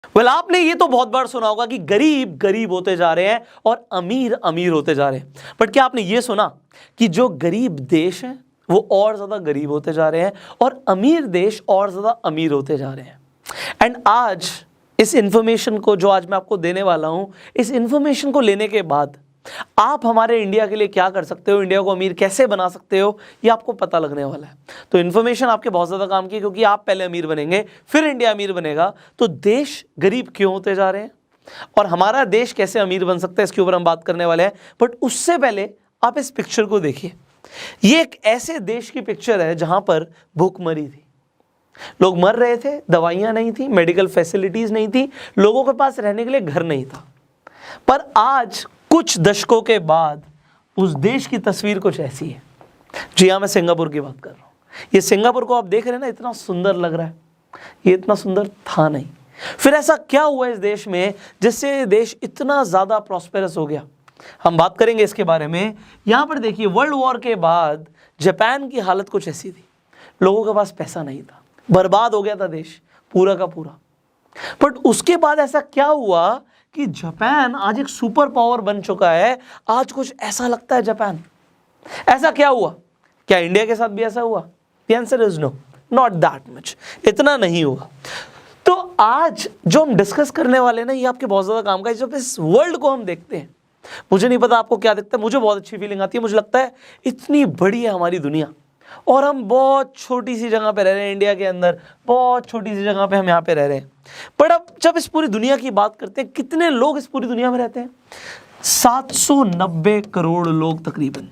आपने ये तो बहुत बार सुना होगा कि गरीब गरीब होते जा रहे हैं और अमीर अमीर होते जा रहे हैं, बट क्या आपने ये सुना कि जो गरीब देश हैं वो और ज़्यादा गरीब होते जा रहे हैं और अमीर देश और ज़्यादा अमीर होते जा रहे हैं। एंड आज इस इंफॉर्मेशन को जो आज मैं आपको देने वाला हूं, इस इंफॉर्मेशन को लेने के बाद आप हमारे इंडिया के लिए क्या कर सकते हो, इंडिया को अमीर कैसे बना सकते हो, ये आपको पता लगने वाला है। तो इन्फॉर्मेशन आपके बहुत ज़्यादा काम की, क्योंकि आप पहले अमीर बनेंगे फिर इंडिया अमीर बनेगा। तो देश गरीब क्यों होते जा रहे हैं और हमारा देश कैसे अमीर बन सकता है, इसके ऊपर हम बात करने वाले हैं। बट उससे पहले आप इस पिक्चर को देखिए। ये एक ऐसे देश की पिक्चर है जहां पर भूखमरी थी, लोग मर रहे थे, दवाइयां नहीं थी, मेडिकल फैसिलिटीज नहीं थी, लोगों के पास रहने के लिए घर नहीं था। पर आज कुछ दशकों के बाद उस देश की तस्वीर कुछ ऐसी है। जी हाँ, मैं सिंगापुर की बात कर रहा हूँ। ये सिंगापुर को आप देख रहे हैं ना, इतना सुंदर लग रहा है, ये इतना सुंदर था नहीं। फिर ऐसा क्या हुआ इस देश में जिससे ये देश इतना ज़्यादा प्रॉस्पेरस हो गया, हम बात करेंगे इसके बारे में। यहाँ पर देखिए, वर्ल्ड वॉर के बाद जापान की हालत कुछ ऐसी थी, लोगों के पास पैसा नहीं था, बर्बाद हो गया था देश पूरा का पूरा। बट उसके बाद ऐसा क्या हुआ कि जापान आज एक सुपर पावर बन चुका है। आज कुछ ऐसा लगता है जापान, ऐसा क्या हुआ? क्या इंडिया के साथ भी ऐसा हुआ? The answer is no, not that much, इतना नहीं हुआ। तो आज जो हम डिस्कस करने वाले ना, ये आपके बहुत ज़्यादा काम का है। जब इस वर्ल्ड को हम देखते हैं, मुझे नहीं पता आपको क्या दिखता है, मुझे बहुत अच्छी फीलिंग आती है। मुझे लगता है इतनी बड़ी है हमारी दुनिया और हम बहुत छोटी सी जगह पे रह रहे हैं, इंडिया के अंदर बहुत छोटी सी जगह पे हम यहाँ पे रह रहे हैं। पर अब जब इस पूरी दुनिया की बात करते हैं, कितने लोग इस पूरी दुनिया में रहते हैं? 790 करोड़ लोग तकरीबन।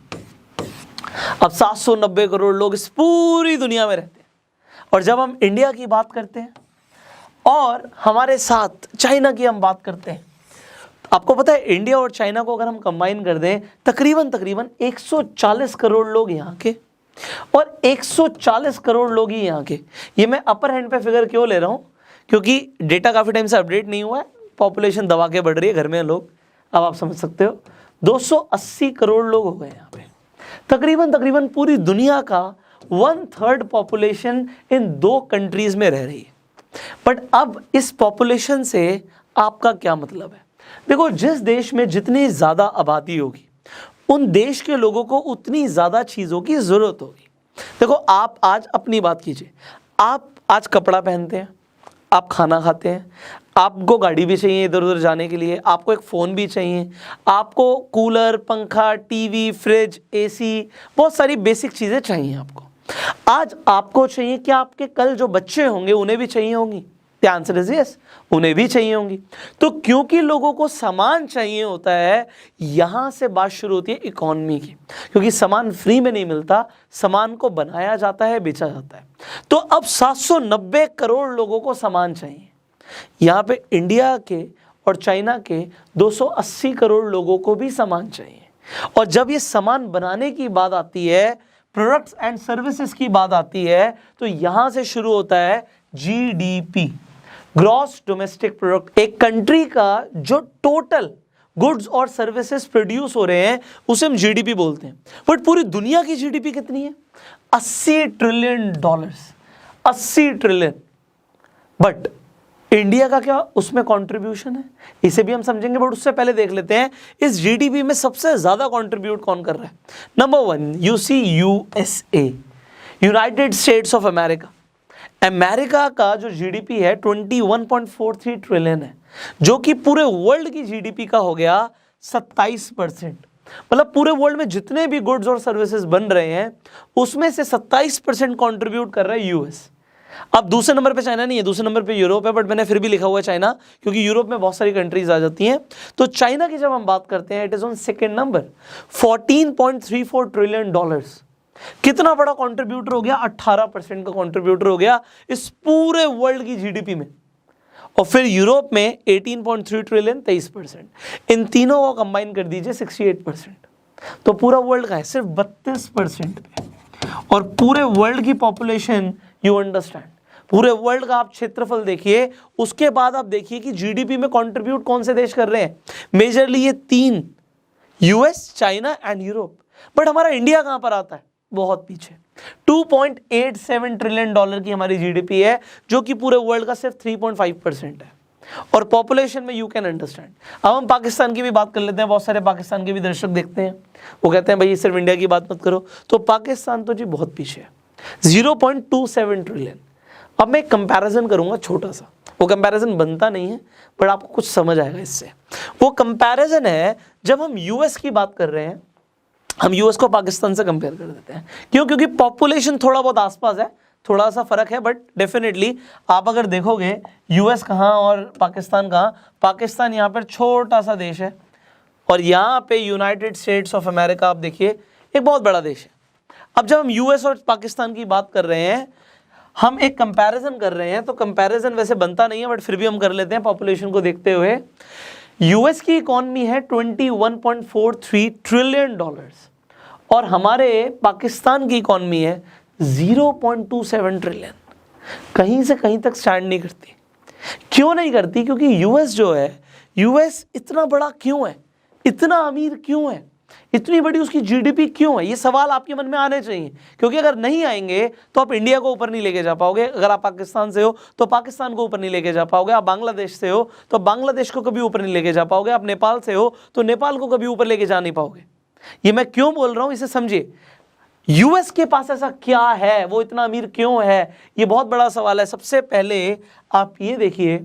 अब 790 करोड़ लोग इस पूरी दुनिया में रहते हैं। और जब हम इंडिया की बात करते हैं और हमारे साथ चाइना की हम बात करते हैं, आपको पता है इंडिया और चाइना को अगर हम कंबाइन कर दें, तकरीबन 140 करोड़ लोग यहाँ के और 140 करोड़ लोग ही यहाँ के। ये मैं अपर हैंड पे फिगर क्यों ले रहा हूँ, क्योंकि डेटा काफ़ी टाइम से अपडेट नहीं हुआ है, पॉपुलेशन दबा के बढ़ रही है, घर में लोग, अब आप समझ सकते हो 280 करोड़ लोग हो गए यहाँ पे। तकरीबन पूरी दुनिया का 1/3 पॉपुलेशन इन 2 कंट्रीज में रह रही है। बट अब इस पॉपुलेशन से आपका क्या मतलब है? देखो, जिस देश में जितनी ज़्यादा आबादी होगी, उन देश के लोगों को उतनी ज़्यादा चीज़ों की ज़रूरत होगी। देखो, आप आज अपनी बात कीजिए, आप आज कपड़ा पहनते हैं, आप खाना खाते हैं, आपको गाड़ी भी चाहिए इधर उधर जाने के लिए, आपको एक फ़ोन भी चाहिए, आपको कूलर, पंखा, टीवी, फ्रिज, एसी, बहुत सारी बेसिक चीज़ें चाहिए आपको। आज आपको चाहिए कि आपके कल जो बच्चे होंगे उन्हें भी चाहिए होंगी। द आंसर इज यस, उन्हें भी चाहिए होंगी। तो क्योंकि लोगों को सामान चाहिए होता है, यहां से बात शुरू होती है इकोनॉमी की, क्योंकि सामान फ्री में नहीं मिलता, सामान को बनाया जाता है, बेचा जाता है। तो अब 790 करोड़ लोगों को सामान चाहिए। यहाँ पे इंडिया के और चाइना के 280 करोड़ लोगों को भी सामान चाहिए। और जब ये सामान बनाने की बात आती है, प्रोडक्ट्स एंड सर्विसेज की बात आती है, तो यहां से शुरू होता है जीडीपी, ग्रॉस डोमेस्टिक प्रोडक्ट। एक कंट्री का जो टोटल गुड्स और सर्विसेज प्रोड्यूस हो रहे हैं उसे हम जीडीपी बोलते हैं। बट पूरी दुनिया की जीडीपी कितनी है? 80 trillion dollars, 80 trillion. But India का क्या उसमें कंट्रीब्यूशन है, इसे भी हम समझेंगे। बट उससे पहले देख लेते हैं इस जीडीपी में सबसे ज्यादा कंट्रीब्यूट कौन कर रहा है। Number 1 you see USA, United States of America. America का जो जीडीपी है 21.43 ट्रिलियन है, जो कि पूरे वर्ल्ड की जीडीपी का हो गया 27%। मतलब पूरे वर्ल्ड में जितने भी गुड्स और सर्विसेज बन रहे हैं उसमें से 27% कंट्रीब्यूट कर रहा है यूएस। अब दूसरे नंबर पे चाइना नहीं है, दूसरे नंबर पे यूरोप है, बट मैंने फिर भी लिखा हुआ है चाइना, क्योंकि यूरोप में बहुत सारी कंट्रीज आ जाती हैं। तो चाइना की जब हम बात करते हैं, it is on second number, 14.34 trillion dollars. कितना बड़ा कंट्रीब्यूटर हो गया? 18% का कंट्रीब्यूटर हो गया इस पूरे वर्ल्ड की जीडीपी में। और फिर यूरोप में 18.3 ट्रिलियन, 23%। इन तीनों को कंबाइन कर दीजिए 68%। तो पूरा वर्ल्ड का है सिर्फ 32% पे। और पूरे वर्ल्ड की पॉपुलेशन, यू अंडरस्टैंड, पूरे वर्ल्ड का आप क्षेत्रफल देखिए, उसके बाद आप देखिए कि जीडीपी में कंट्रीब्यूट कौन से देश कर रहे हैं। मेजरली ये 3, US, China and Europe. But हमारा इंडिया कहां पर आता है? बहुत पीछे। 2.87 ट्रिलियन डॉलर की हमारी जीडीपी है, जो कि पूरे वर्ल्ड का सिर्फ 3.5% है। और पॉपुलेशन में यू कैन अंडरस्टैंड। अब हम पाकिस्तान की भी बात कर लेते हैं, बहुत सारे पाकिस्तान के भी दर्शक देखते हैं, वो कहते हैं भाई सिर्फ इंडिया की बात मत करो। तो पाकिस्तान तो जी बहुत पीछे है, 0.27 ट्रिलियन। अब मैं एक कंपैरिजन करूंगा छोटा सा, वो कंपैरिजन बनता नहीं है बट आपको कुछ समझ आएगा इससे। वो कंपैरिजन है जब हम यूएस की बात कर रहे हैं, हम यूएस को पाकिस्तान से कंपेयर कर देते हैं। क्यों? क्योंकि पॉपुलेशन थोड़ा बहुत आसपास है, थोड़ा सा फर्क है, बट डेफिनेटली आप अगर देखोगे यूएस कहाँ और पाकिस्तान कहाँ, पाकिस्तान यहाँ पर छोटा सा देश है और यहाँ पे यूनाइटेड स्टेट्स ऑफ अमेरिका आप देखिए एक बहुत बड़ा देश है। अब जब हम यूएस और पाकिस्तान की बात कर रहे हैं, हम एक कंपैरिजन कर रहे हैं, तो कंपैरिजन वैसे बनता नहीं है बट फिर भी हम कर लेते हैं पॉपुलेशन को देखते हुए। यूएस की इकॉनमी है $21.43 ट्रिलियन और हमारे पाकिस्तान की इकॉनमी है 0.27 ट्रिलियन। कहीं से कहीं तक स्टैंड नहीं करती। क्यों नहीं करती? क्योंकि यूएस जो है, यूएस इतना बड़ा क्यों है, इतना अमीर क्यों है, इतनी बड़ी उसकी जीडीपी क्यों है? ये सवाल आपके मन में आने चाहिए, क्योंकि अगर नहीं आएंगे तो आप इंडिया को ऊपर नहीं लेके जा पाओगे। अगर आप पाकिस्तान से हो तो पाकिस्तान को ऊपर नहीं लेके जा पाओगे, आप बांग्लादेश से हो तो बांग्लादेश को कभी ऊपर नहीं लेके जा पाओगे, आप नेपाल से हो तो नेपाल को कभी ऊपर लेके जा नहीं पाओगे। ये मैं क्यों बोल रहा हूं, इसे समझिए। यूएस के पास ऐसा क्या है, वो इतना अमीर क्यों है, ये बहुत बड़ा सवाल है। सबसे पहले आप ये देखिए,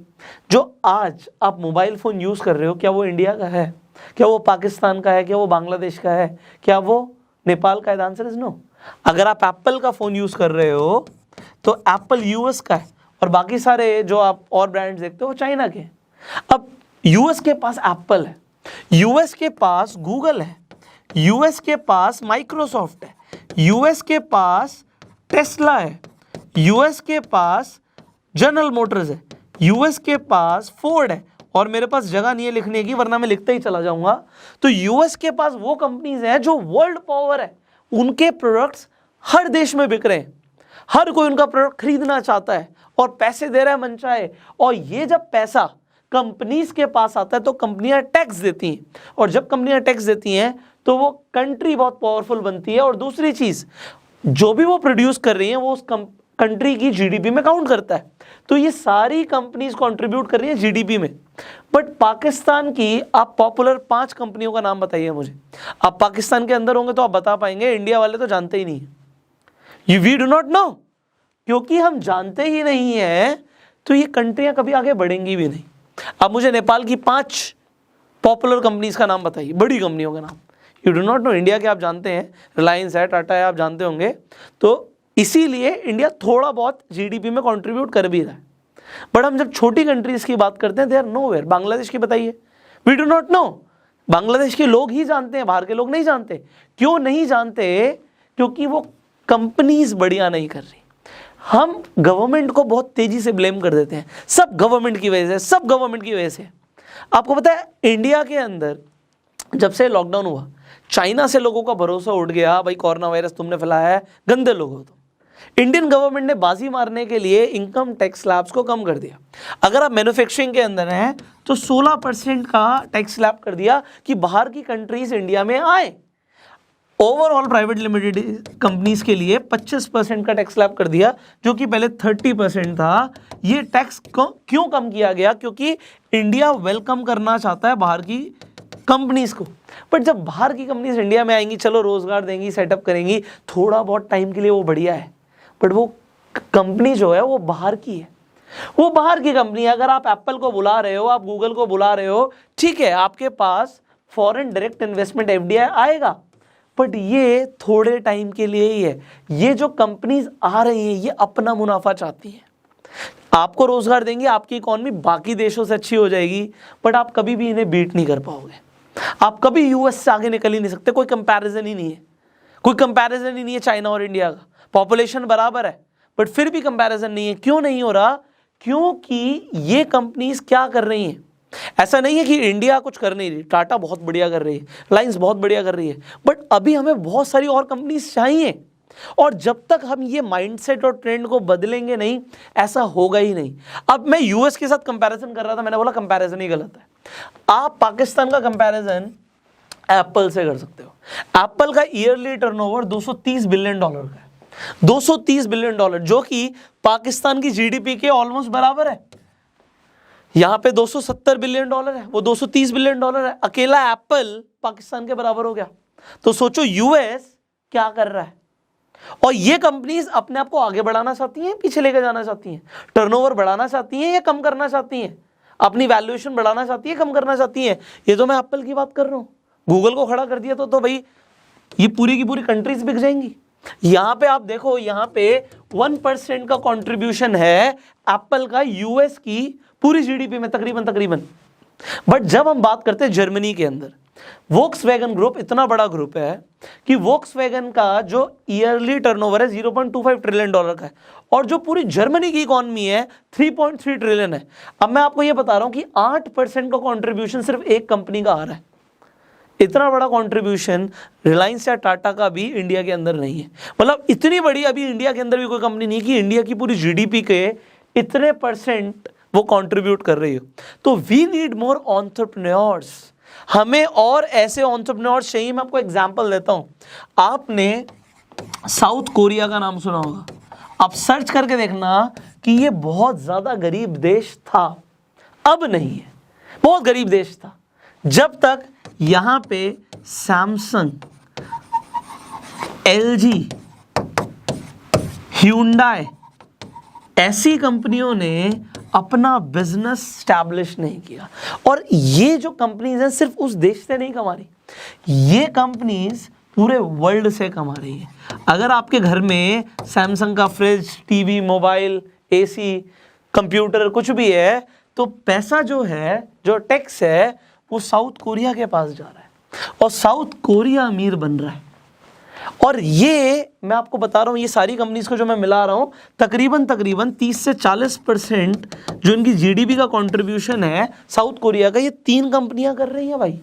जो आज आप मोबाइल फोन यूज कर रहे हो, क्या वो इंडिया का है, क्या वो पाकिस्तान का है, क्या वो बांग्लादेश का है, क्या वो नेपाल का है? The answer is no. अगर आप एप्पल का फोन यूज कर रहे हो तो एप्पल यूएस का है और बाकी सारे जो आप और ब्रांड्स देखते हो वो चाइना के। अब यूएस के पास एप्पल है, यूएस के पास गूगल है, यूएस के पास माइक्रोसॉफ्ट है, यूएस के पास टेस्ला है, यूएस के पास जनरल मोटर्स है, यूएस के पास फोर्ड है, और मेरे पास जगह नहीं है लिखने की वरना मैं लिखते ही चला जाऊंगा। तो यूएस के पास वो कंपनीज हैं जो वर्ल्ड पावर है, उनके प्रोडक्ट्स हर देश में बिक रहे हैं, हर कोई उनका प्रोडक्ट खरीदना चाहता है और पैसे दे रहा है मनचाहे। और ये जब पैसा कंपनीज के पास आता है तो कंपनियां टैक्स देती हैं, और जब कंपनियां टैक्स देती हैं तो वो कंट्री बहुत पावरफुल बनती है। और दूसरी चीज, जो भी वो प्रोड्यूस कर रही है वो उस कंट्री की जीडीपी में काउंट करता है। तो ये सारी कंपनीज कंट्रीब्यूट कर रही है जीडीपी में। बट पाकिस्तान की आप पॉपुलर 5 कंपनियों का नाम बताइए मुझे। आप पाकिस्तान के अंदर होंगे तो आप बता पाएंगे, इंडिया वाले तो जानते ही नहीं है। वी डू नॉट नो, क्योंकि हम जानते ही नहीं है तो ये कंट्रियां कभी आगे बढ़ेंगी भी नहीं। अब मुझे नेपाल की 5 पॉपुलर कंपनीज का नाम बताइए, बड़ी कंपनियों का नाम। You do not no. India के आप जानते हैं, रिलायंस है, टाटा है, आप जानते होंगे। तो इसीलिए इंडिया थोड़ा बहुत जीडीपी में कंट्रीब्यूट कर भी रहा है। बट हम जब छोटी कंट्रीज की बात करते हैं, दे आर नोवेयर। बांग्लादेश की बताइए, we do not know. Bangladesh के लोग ही जानते हैं, बाहर के लोग नहीं जानते। क्यों नहीं जानते? क्योंकि वो कंपनीज बढ़िया नहीं कर रही। हम गवर्नमेंट को बहुत तेजी से ब्लेम कर देते हैं, सब गवर्नमेंट की वजह से, सब गवर्नमेंट की वजह से। आपको पता है इंडिया के अंदर जब से लॉकडाउन हुआ, चाइना से लोगों का भरोसा उठ गया, भाई कोरोना वायरस तुमने फैलाया है, गंदे लोग हो तुम। इंडियन गवर्नमेंट ने बाजी मारने के लिए इनकम टैक्स स्लैब्स को कम कर दिया। अगर आप मैन्युफैक्चरिंग के अंदर हैं तो 16% का टैक्स स्लैब कर दिया कि बाहर की कंट्रीज इंडिया में आए। ओवरऑल प्राइवेट लिमिटेड कंपनीज के लिए 25% का टैक्स स्लैब कर दिया, जो कि पहले 30% था। ये टैक्स क्यों कम किया गया? क्योंकि इंडिया वेलकम करना चाहता है बाहर की कंपनीज को। बट जब बाहर की कंपनीज इंडिया में आएंगी, चलो रोजगार देंगी, सेटअप करेंगी, थोड़ा बहुत टाइम के लिए वो बढ़िया है, बट वो कंपनी जो है वो बाहर की है, वो बाहर की कंपनी है। अगर आप एप्पल को बुला रहे हो, आप गूगल को बुला रहे हो, ठीक है, आपके पास फॉरेन डायरेक्ट इन्वेस्टमेंट एफडीआई आएगा, बट ये थोड़े टाइम के लिए ही है। ये जो कंपनीज आ रही हैं ये अपना मुनाफा चाहती हैं, आपको रोजगार देंगे, आपकी इकॉनमी बाकी देशों से अच्छी हो जाएगी, बट आप कभी भी इन्हें बीट नहीं कर पाओगे। आप कभी यूएस से आगे निकल ही नहीं सकते, कोई कंपैरिजन ही नहीं है, कोई कंपैरिजन ही नहीं है चाइना और इंडिया का। पॉपुलेशन बराबर है बट फिर भी कंपैरिजन नहीं है। क्यों नहीं हो रहा? क्योंकि ये कंपनीज क्या कर रही हैं। ऐसा नहीं है कि इंडिया कुछ कर नहीं रही, टाटा बहुत बढ़िया कर रही है, रिलायंस बहुत बढ़िया कर रही है, बट अभी हमें बहुत सारी और कंपनीज चाहिए। और जब तक हम ये माइंडसेट और ट्रेंड को बदलेंगे नहीं, ऐसा होगा ही नहीं। अब मैं यूएस के साथ कंपैरिजन कर रहा था, मैंने बोला कंपैरिजन ही गलत है। आप पाकिस्तान का कंपैरिजन एप्पल से कर सकते हो। एप्पल का ईयरली टर्नओवर $230 बिलियन का है, $230 बिलियन, जो कि पाकिस्तान की जीडीपी के ऑलमोस्ट बराबर है। यहाँ पे 270 बिलियन डॉलर है, वो 230 बिलियन डॉलर है। अकेला एप्पल पाकिस्तान के बराबर हो गया। तो सोचो यूएस क्या कर रहा है। और ये कंपनीज अपने आप को आगे बढ़ाना चाहती हैं, पीछे लेकर जाना चाहती हैं, टर्नओवर बढ़ाना चाहती हैं या कम करना चाहती हैं, अपनी वैल्यूएशन बढ़ाना चाहती है, कम करना चाहती है। ये तो मैं एप्पल की बात कर रहा हूँ। गूगल को खड़ा कर दिया तो भाई ये पूरी की पूरी कंट्रीज बिक जाएंगी। यहाँ पे आप देखो, यहाँ पे 1% का कंट्रीब्यूशन है एप्पल का यूएस की पूरी जीडीपी में तकरीबन। बट जब हम बात करते हैं जर्मनी के अंदर, वोक्सवैगन ग्रुप इतना बड़ा ग्रुप है कि वोक्सवैगन का जो ईयरली टर्नओवर है 0.25 ट्रिलियन डॉलर का है, और जो पूरी जर्मनी की इकॉनमी है 3.3 ट्रिलियन है। अब मैं आपको ये बता रहा हूं कि 8% का कंट्रीब्यूशन सिर्फ एक कंपनी का आ रहा है। इतना बड़ा कंट्रीब्यूशन रिलायंस या टाटा का भी इंडिया के अंदर नहीं है। मतलब इतनी बड़ी अभी इंडिया के अंदर भी कोई कंपनी नहीं कि इंडिया की पूरी जीडीपी के इतने % वो कंट्रीब्यूट कर रही हो। तो वी नीड मोर एंटरप्रेन्योर्स, हमें और ऐसे एंटरप्रेन्योर्स चाहिए। मैं आपको एग्जांपल देता हूं। आपने साउथ कोरिया का नाम सुना होगा, आप सर्च करके देखना कि ये बहुत ज्यादा गरीब देश था, अब नहीं है। बहुत गरीब देश था जब तक यहां पे सैमसंग, एलजी, ह्यूंडई ऐसी कंपनियों ने अपना बिजनेस स्टैब्लिश नहीं किया। और ये जो कंपनीज हैं सिर्फ उस देश से नहीं कमा रही, ये कंपनीज पूरे वर्ल्ड से कमा रही है। अगर आपके घर में सैमसंग का fridge, TV, mobile, AC, computer कुछ भी है, तो पैसा जो है, जो टैक्स है, वो साउथ कोरिया के पास जा रहा है और साउथ कोरिया अमीर बन रहा है। और ये मैं आपको बता रहा हूं, ये सारी कंपनीज को जो मैं मिला रहा हूं, तकरीबन 30 से 40% जो इनकी जीडीपी का कंट्रीब्यूशन है साउथ कोरिया का, ये 3 कंपनियां कर रही हैं भाई,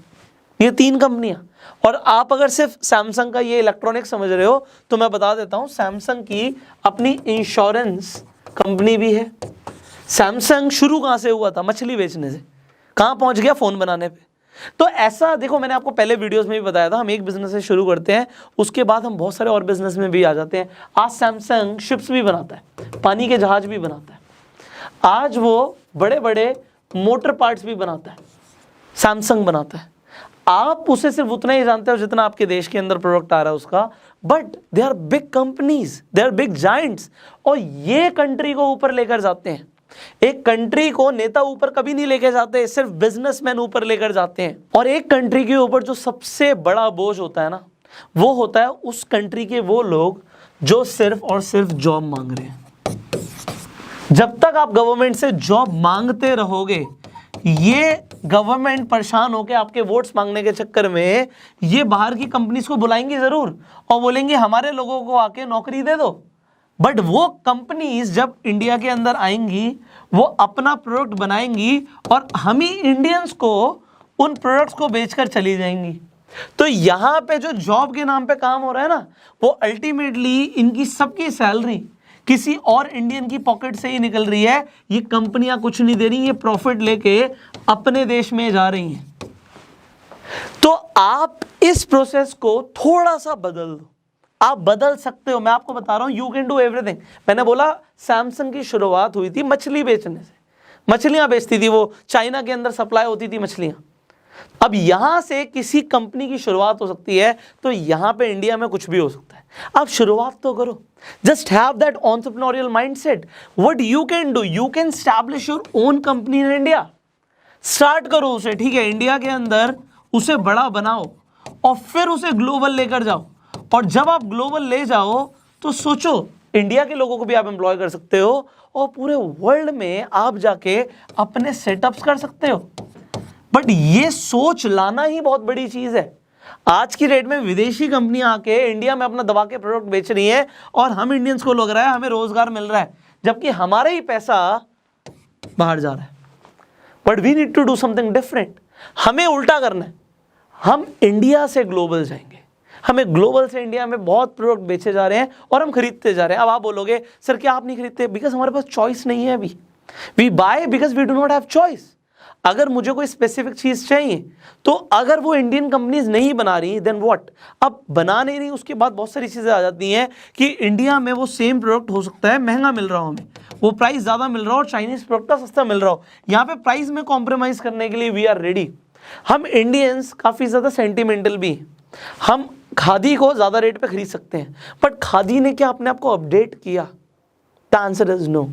ये 3 कंपनियां। और आप अगर सिर्फ सैमसंग का ये इलेक्ट्रॉनिक समझ रहे हो तो मैं बता देता हूं, सैमसंग की अपनी इंश्योरेंस कंपनी भी है। सैमसंग शुरू कहां से हुआ था? मछली बेचने से। कहां पहुंच गया? फोन बनाने पे। तो ऐसा देखो, मैंने आपको पहले वीडियोस में भी बताया था, हम एक बिजनेस से शुरू करते हैं, उसके बाद हम बहुत सारे और बिजनेस में भी आ जाते हैं। आज सैमसंग शिप्स भी बनाता है, पानी के जहाज भी बनाता है, आज वो बड़े बड़े मोटर पार्ट्स भी बनाता है, सैमसंग बनाता है। आप उसे सिर्फ उतना ही जानते हो जितना आपके देश के अंदर प्रोडक्ट आ रहा है उसका, but they are big companies, they are big giants, और ये कंट्री को ऊपर लेकर जाते हैं। एक कंट्री को नेता ऊपर कभी नहीं लेके जाते, सिर्फ बिजनेसमैन ऊपर लेकर जाते हैं। और एक कंट्री के ऊपर जो सबसे बड़ा बोझ होता है ना, वो होता है उस कंट्री के वो लोग जो सिर्फ और सिर्फ जॉब मांग रहे हैं। जब तक आप गवर्नमेंट से जॉब मांगते रहोगे, ये गवर्नमेंट परेशान होकर आपके वोट्स मांगने के चक्कर में ये बाहर की कंपनीज को बुलाएंगी जरूर और बोलेंगे हमारे लोगों को आके नौकरी दे दो। बट वो कंपनीज जब इंडिया के अंदर आएंगी, वो अपना प्रोडक्ट बनाएंगी और हम ही इंडियंस को उन प्रोडक्ट्स को बेचकर चली जाएंगी। तो यहाँ पे जो जॉब के नाम पे काम हो रहा है ना, वो अल्टीमेटली इनकी सबकी सैलरी किसी और इंडियन की पॉकेट से ही निकल रही है। ये कंपनियां कुछ नहीं दे रही, ये प्रॉफिट लेके अपने देश में जा रही हैं। तो आप इस प्रोसेस को थोड़ा सा बदल दो, आप बदल सकते हो। मैं आपको बता रहा हूं, यू कैन डू एवरीथिंग। मैंने बोला सैमसंग की शुरुआत हुई थी मछली बेचने से, मछलियां बेचती थी वो, चाइना के अंदर सप्लाई होती थी मछलियां। अब यहां से किसी कंपनी की शुरुआत हो सकती है, तो यहां पे इंडिया में कुछ भी हो सकता है। आप शुरुआत तो करो, just have that entrepreneurial mindset. What you can do, you can establish your own company in India. Start करो उसे, ठीक है, इंडिया के अंदर उसे बड़ा बनाओ और फिर उसे ग्लोबल लेकर जाओ। और जब आप ग्लोबल ले जाओ तो सोचो, इंडिया के लोगों को भी आप एम्प्लॉय कर सकते हो और पूरे वर्ल्ड में आप जाके अपने सेटअप्स कर सकते हो। बट ये सोच लाना ही बहुत बड़ी चीज है। आज की डेट में विदेशी कंपनियां आके इंडिया में अपना दबा के प्रोडक्ट बेच रही हैं और हम इंडियंस को लग रहा है हमें रोजगार मिल रहा है, जबकि हमारा ही पैसा बाहर जा रहा है। But we need to do something different. हमें उल्टा करना है, हम इंडिया से ग्लोबल जाएंगे। हमें ग्लोबल से इंडिया में बहुत प्रोडक्ट बेचे जा रहे हैं और हम खरीदते जा रहे हैं। अब आप बोलोगे सर क्या आप नहीं खरीदते? बिकॉज हमारे पास चॉइस नहीं है अभी। We buy because we do not have choice. अगर मुझे कोई स्पेसिफिक चीज़ चाहिए तो अगर वो इंडियन कंपनीज नहीं बना रही देन व्हाट, अब बना नहीं रही उसके बाद बहुत सारी चीज़ें आ जाती हैं कि इंडिया में वो सेम प्रोडक्ट हो सकता है महंगा मिल रहा हो, हमें वो प्राइस ज़्यादा मिल रहा हो और चाइनीज़ प्रोडक्ट का सस्ता मिल रहा हो। यहाँ पे प्राइस में कॉम्प्रोमाइज़ करने के लिए वी आर रेडी। हम इंडियंस काफ़ी ज़्यादा सेंटिमेंटल भी हैं, हम खादी को ज़्यादा रेट पे खरीद सकते हैं, बट खादी ने क्या अपने आप को अपडेट किया? The answer is no.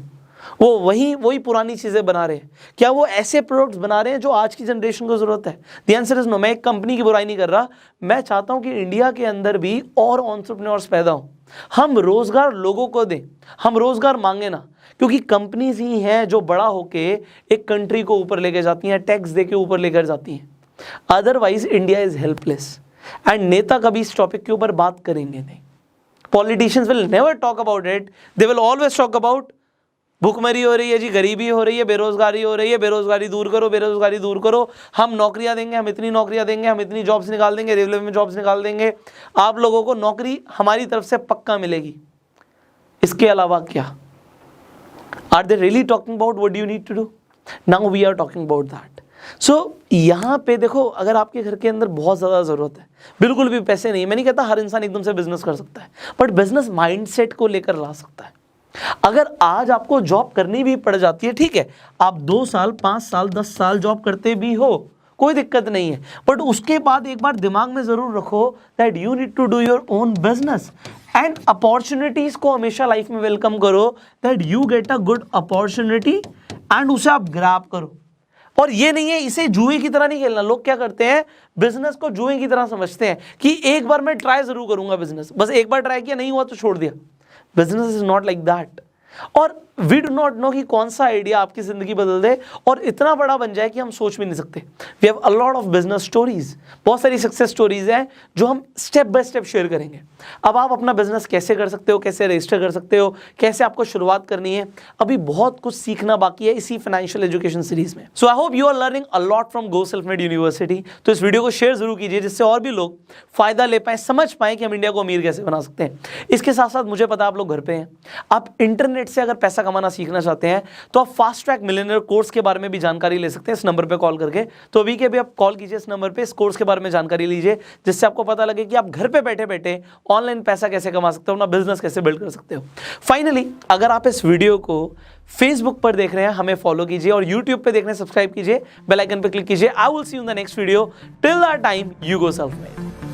वो वही पुरानी चीज़ें बना रहे हैं। क्या वो ऐसे प्रोडक्ट्स बना रहे हैं जो आज की जनरेशन को ज़रूरत है? The answer is no. मैं एक कंपनी की बुराई नहीं कर रहा, मैं चाहता हूं कि इंडिया के अंदर भी और एंटरप्रेन्योर्स पैदा हों, हम रोज़गार लोगों को दें, हम रोज़गार मांगे ना, क्योंकि कंपनीज ही हैं जो बड़ा होके एक कंट्री को ऊपर लेकर जाती हैं, टैक्स दे के ऊपर लेकर जाती हैं। Otherwise India is helpless. And नेता कभी इस टॉपिक के ऊपर बात करेंगे नहीं। Politicians will never talk about it, they will always talk about भूखमरी हो रही है जी, गरीबी हो रही है, बेरोजगारी हो रही है, बेरोजगारी दूर करो, बेरोजगारी दूर करो, हम नौकरियां देंगे, हम इतनी नौकरियां देंगे, हम इतनी जॉब्स निकाल देंगे, रेलवे में जॉब्स निकाल देंगे, आप लोगों को नौकरी हमारी तरफ से पक्का मिलेगी। इसके अलावा क्या? Are they really talking about what you need to do? Now we are talking about that. So यहाँ पे देखो, अगर आपके घर के अंदर बहुत ज़्यादा ज़रूरत है, बिल्कुल भी पैसे नहीं, मैं नहीं कहता हर इंसान एकदम से बिजनेस कर सकता है, बट बिजनेस माइंडसेट को लेकर ला सकता है। अगर आज आपको जॉब करनी भी पड़ जाती है, ठीक है, आप 2 साल 5 साल 10 साल जॉब करते भी हो, कोई दिक्कत नहीं है, बट उसके बाद एक बार दिमाग में ज़रूर रखो that you need to do your own business and opportunities को हमेशा लाइफ में वेलकम करो, that you get a good opportunity and उसे आप ग्रैब करो। और ये नहीं है इसे जुए की तरह नहीं खेलना। लोग क्या करते हैं, बिजनेस को जुए की तरह समझते हैं कि एक बार मैं ट्राई जरूर करूंगा बिजनेस, बस एक बार ट्राई किया, नहीं हुआ तो छोड़ दिया। Business is not like that. और वी डू नॉट नो कि कौन सा आइडिया आपकी जिंदगी बदल दे और इतना बड़ा बन जाए कि हम सोच भी नहीं सकते। We have a lot of business stories, बहुत सारी सक्सेस स्टोरीज हैं जो हम स्टेप बाय स्टेप शेयर करेंगे। अब आप अपना बिजनेस कैसे कर सकते हो, कैसे रजिस्टर कर सकते हो, कैसे आपको शुरुआत करनी है, अभी बहुत कुछ सीखना बाकी है इसी फाइनेंशियल एजुकेशन सीरीज में। So I hope you are learning a lot from Go Self Made University. तो इस वीडियो को शेयर जरूर कीजिए जिससे और भी लोग फायदा ले पाए, समझ पाए कि हम इंडिया को अमीर कैसे बना सकते हैं। इसके साथ साथ मुझे पता आप लोग घर पे हैं, आप इंटरनेट से अगर पैसा कमाना सीखना चाहते हैं तो आप फास्ट ट्रैक मिलियनेयर कोर्स के बारे में भी जानकारी ले सकते हैं इस नंबर पे कॉल करके। तो अभी के अभी आप कॉल कीजिए इस नंबर पे, इस कोर्स के बारे में जानकारी लीजिए जिससे आपको पता लगे कि आप घर पे बैठे बैठे ऑनलाइन पैसा कैसे कमा सकते हो, अपना बिजनेस कैसे बिल्ड कर सकते हो। फाइनली, अगर आप इस वीडियो को फेसबुक पर देख रहे हैं, हमें फॉलो कीजिए, और यूट्यूब पे देख रहे हैं, सब्सक्राइब कीजिए, बेल आइकन पे क्लिक कीजिए। I will see you in the next video. Till that time, you go Self made.